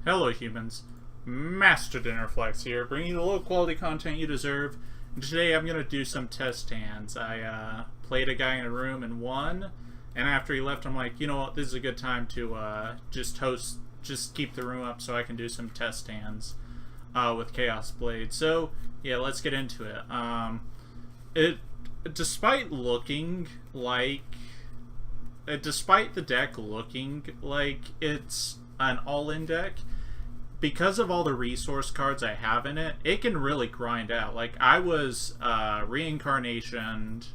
Hello humans, Master DinnerFlax here, bringing you the low quality content you deserve. And today I'm going to do some test hands. I played a guy in a room and won, and after he left I'm like, you know what, this is a good time to just keep the room up so I can do some test hands with Chaos Blade. So yeah, let's get into it. Despite the deck looking like it's an all-in deck, because of all the resource cards I have in it, it can really grind out. Like, I was reincarnationed,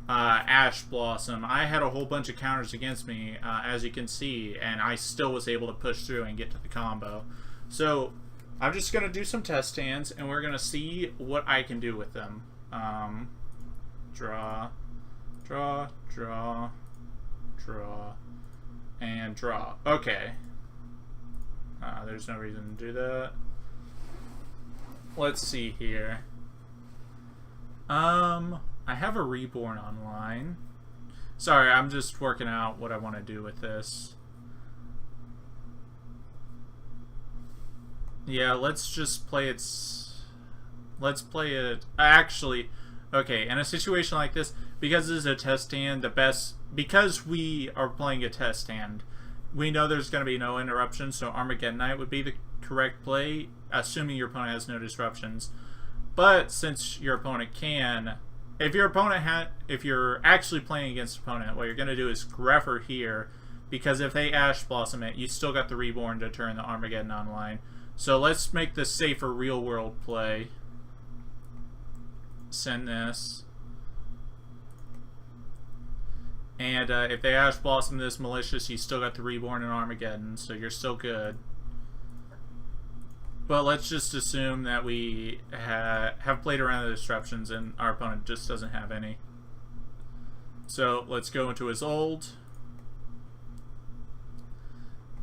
Ash Blossom. I had a whole bunch of counters against me, as you can see, and I still was able to push through and get to the combo. So I'm just going to do some test hands, and we're going to see what I can do with them. Draw, draw, draw, draw, and draw. Okay. There's no reason to do that. Let's see here. I have a Reborn online. Sorry, I'm just working out what I want to do with this. Yeah, let's just play it. Let's play it. Actually, okay, in a situation like this, because this is a test hand, because we are playing a test hand, we know there's going to be no interruptions, so Armageddon Knight would be the correct play, assuming your opponent has no disruptions. But since your opponent can, if you're actually playing against an opponent, what you're going to do is Greffer here, because if they Ash Blossom it, you still got the Reborn to turn the Armageddon online. So let's make the safer real world play. Send this. And if they Ash Blossom this Malicious, you still got the Reborn and Armageddon, so you're still good. But let's just assume that we have played around the disruptions and our opponent just doesn't have any. So let's go into his old.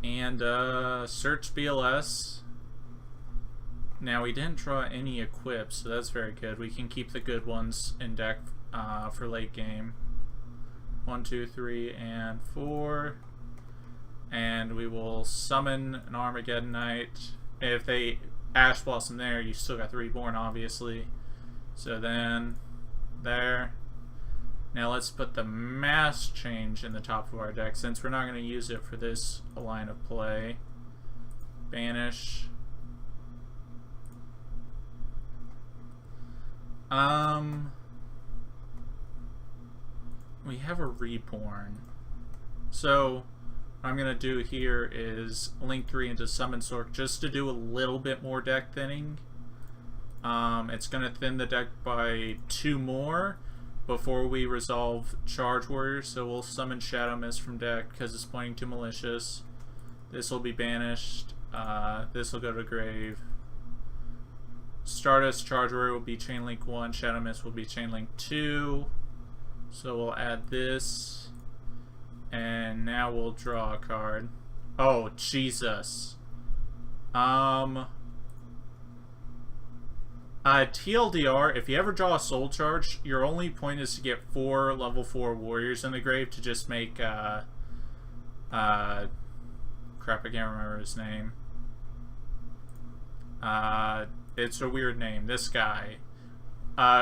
And search BLS. Now we didn't draw any equips, so that's very good. We can keep the good ones in deck for late game. 1, 2, 3, and 4. And we will summon an Armageddon Knight. If they Ash Blossom there, you still got the Reborn, obviously. So then, there. Now let's put the Mass Change in the top of our deck, since we're not going to use it for this line of play. Banish. We have a Reborn. So what I'm going to do here is link 3 into Summon Sork just to do a little bit more deck thinning. It's going to thin the deck by 2 more before we resolve Charge Warrior. So we'll summon Shadow Mist from deck because it's pointing to Malicious. This will be banished. This will go to grave. Stardust Charge Warrior will be Chainlink 1. Shadow Mist will be Chainlink 2. So we'll add this, and now we'll draw a card. Oh, Jesus. TLDR, if you ever draw a Soul Charge, your only point is to get 4 level 4 warriors in the grave to just make, crap, I can't remember his name. It's a weird name. This guy.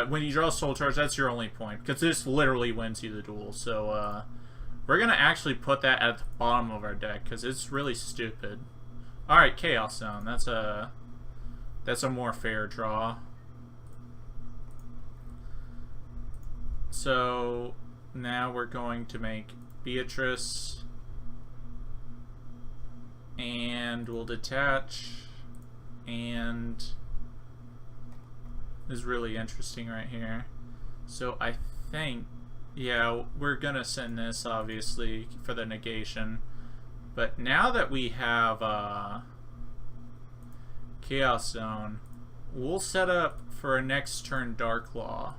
When you draw a Soul Charge, that's your only point, because this literally wins you the duel. So we're going to actually put that at the bottom of our deck, because it's really stupid. Alright, Chaos Zone. That's a more fair draw. So now we're going to make Beatrice, and we'll detach, and is really interesting right here. So I think, yeah, we're gonna send this obviously for the negation. But now that we have Chaos Zone, we'll set up for a next turn Dark Law.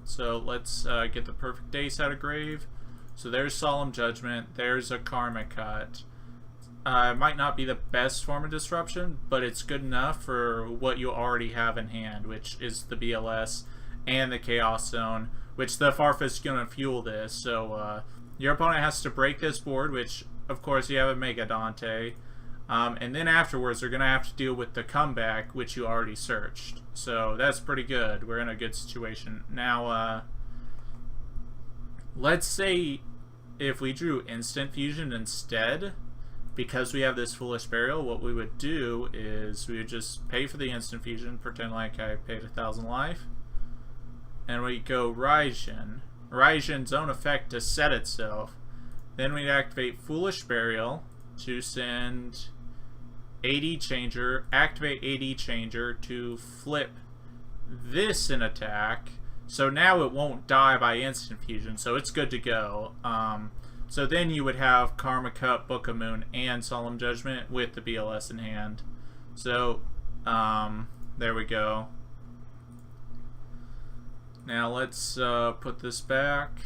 So let's get the Perfect Ace out of grave. So there's Solemn Judgment, there's a Karma Cut. It might not be the best form of disruption, but it's good enough for what you already have in hand, which is the BLS and the Chaos Zone, which the Farfa is going to fuel this. So your opponent has to break this board, which of course you have a Mega Dante. And then afterwards they're going to have to deal with the comeback, which you already searched. So that's pretty good. We're in a good situation. Now, let's say if we drew Instant Fusion instead, because we have this Foolish Burial, what we would do is we would just pay for the Instant Fusion, pretend like I paid 1,000 life, and we go Raijin. Raijin's own effect to set itself. Then we'd activate Foolish Burial to send AD Changer, activate AD Changer to flip this in attack. So now it won't die by Instant Fusion, so it's good to go. So then you would have Karma Cup, Book of Moon, and Solemn Judgment with the BLS in hand. So, there we go. Now let's put this back.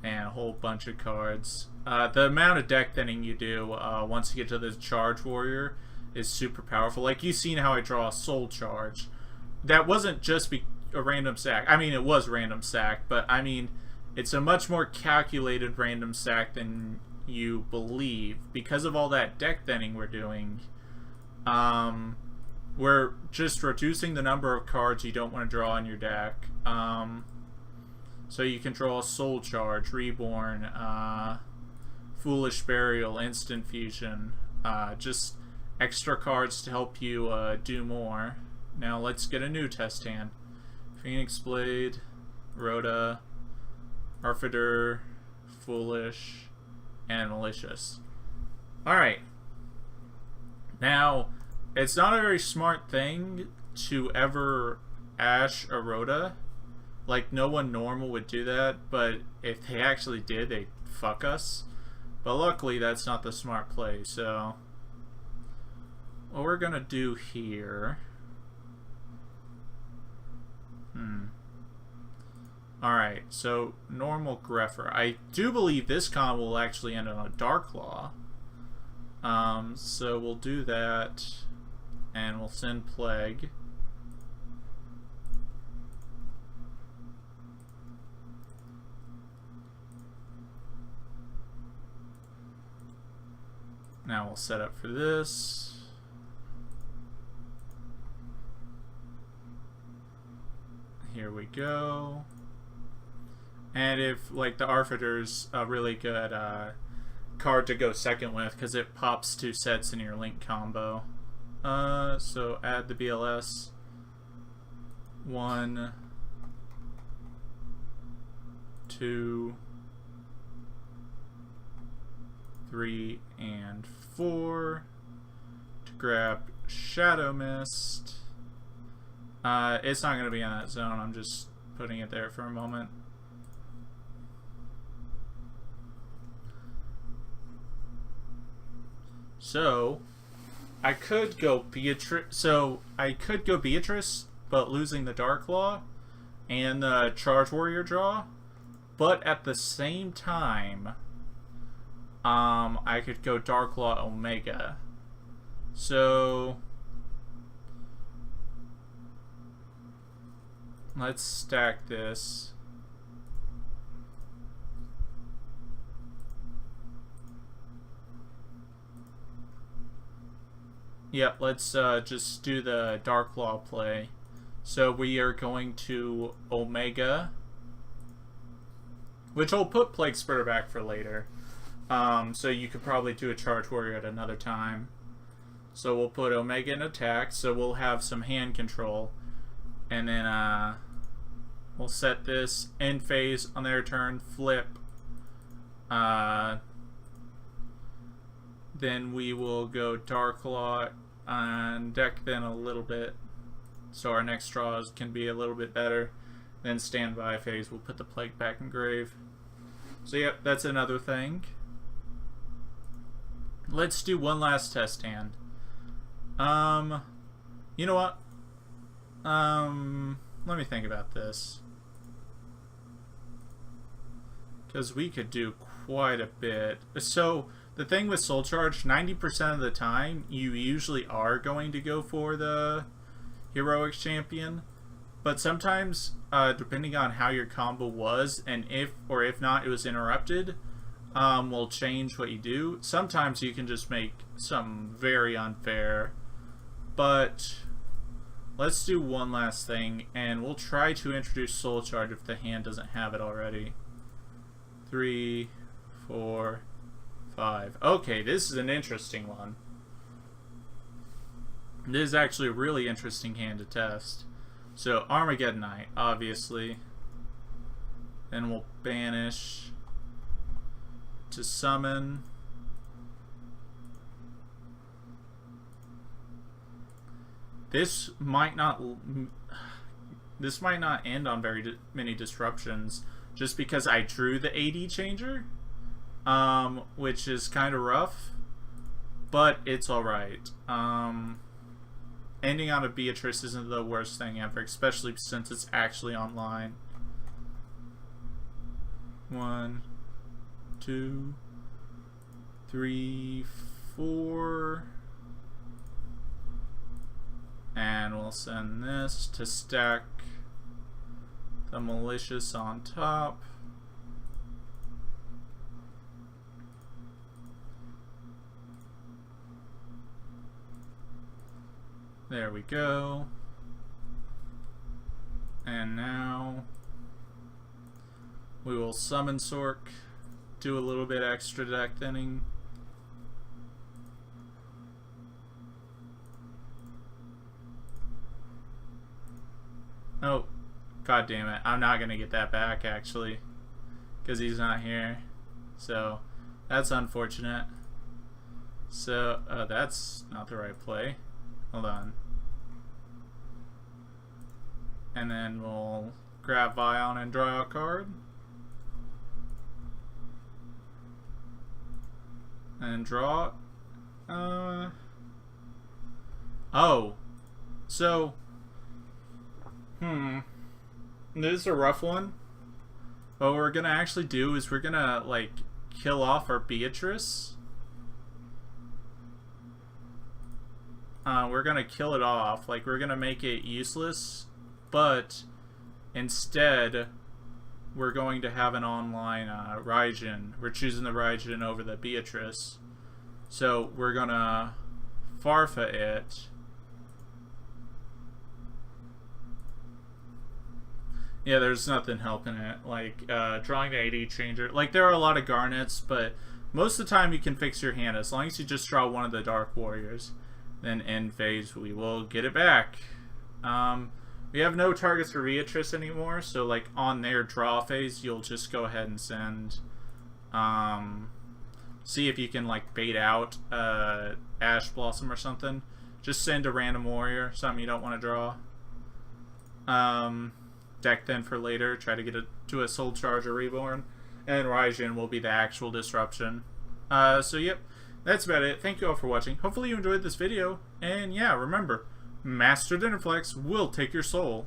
And a whole bunch of cards. The amount of deck thinning you do once you get to the Charge Warrior is super powerful. Like, you've seen how I draw a Soul Charge. That wasn't just a random sack. I mean, it was random sack, but I mean, it's a much more calculated random sack than you believe. Because of all that deck thinning we're doing, we're just reducing the number of cards you don't want to draw in your deck. So you can draw Soul Charge, Reborn, Foolish Burial, Instant Fusion, just extra cards to help you do more. Now let's get a new test hand. Phoenix Blade, Rhoda, Arfider, Foolish, and Malicious. Alright. Now, it's not a very smart thing to ever Ash a Rhoda. Like, no one normal would do that, but if they actually did, they'd fuck us. But luckily, that's not the smart play, so what we're gonna do here... Alright, so normal Greffer. I do believe this con will actually end on a Dark Claw. So we'll do that, and we'll send Plague. Now we'll set up for this. Here we go. And if, like, the Arfider's a really good card to go second with, because it pops 2 sets in your Link combo. So add the BLS. 1, 2, 3, and 4 to grab Shadow Mist. It's not going to be in that zone. I'm just putting it there for a moment. So, I could go Beatrice. But losing the Dark Claw and the Charge Warrior draw. But at the same time, I could go Dark Claw Omega. So let's stack this. Yep, let's just do the Dark Claw play. So we are going to Omega, which I'll put Plague Spreader back for later. So you could probably do a Charge Warrior at another time. So we'll put Omega in attack, so we'll have some hand control. And then we'll set this end phase on their turn, flip. Then we will go Dark Claw and deck then a little bit, so our next draws can be a little bit better. Then standby phase, we'll put the Plague back in grave. So yep, that's another thing. Let's do one last test hand. You know what? Let me think about this, because we could do quite a bit. So the thing with Soul Charge, 90% of the time, you usually are going to go for the Heroic Champion. but sometimes, depending on how your combo was, and if not it was interrupted, will change what you do. Sometimes you can just make some very unfair, but let's do one last thing, and we'll try to introduce Soul Charge if the hand doesn't have it already. 3, 4, 5. Okay, this is an interesting one. This is actually a really interesting hand to test. So Armageddonite, obviously. Then we'll banish to summon. This might not end on very many disruptions, just because I drew the AD changer, which is kind of rough, but it's alright. Ending on a Beatrice isn't the worst thing ever, especially since it's actually online. 1, 2, 3, 4. And we'll send this to stack the malicious on top. There we go. And now we will summon Sork, do a little bit extra deck thinning. Oh, god damn it. I'm not gonna get that back actually, because he's not here. So that's unfortunate. So that's not the right play. Hold on. And then we'll grab Vion and draw a card. And draw. Oh. So. This is a rough one. What we're gonna actually do is we're gonna, like, kill off our Beatrice. We're gonna kill it off. Like, we're gonna make it useless. But instead, we're going to have an online Raijin. We're choosing the Raijin over the Beatrice. So we're gonna Farfa it. Yeah, there's nothing helping it. Like, drawing the AD changer. Like, there are a lot of Garnets, but most of the time you can fix your hand. As long as you just draw one of the Dark Warriors. Then end phase, we will get it back. We have no targets for Beatrice anymore, so like on their draw phase, you'll just go ahead and send. See if you can like bait out Ash Blossom or something. Just send a random warrior, something you don't want to draw. Deck then for later, try to get it to a Soul Charge or Reborn, and Raijin will be the actual disruption. So yep, that's about it. Thank you all for watching. Hopefully you enjoyed this video, and yeah, remember, Master DinnerFlax will take your soul.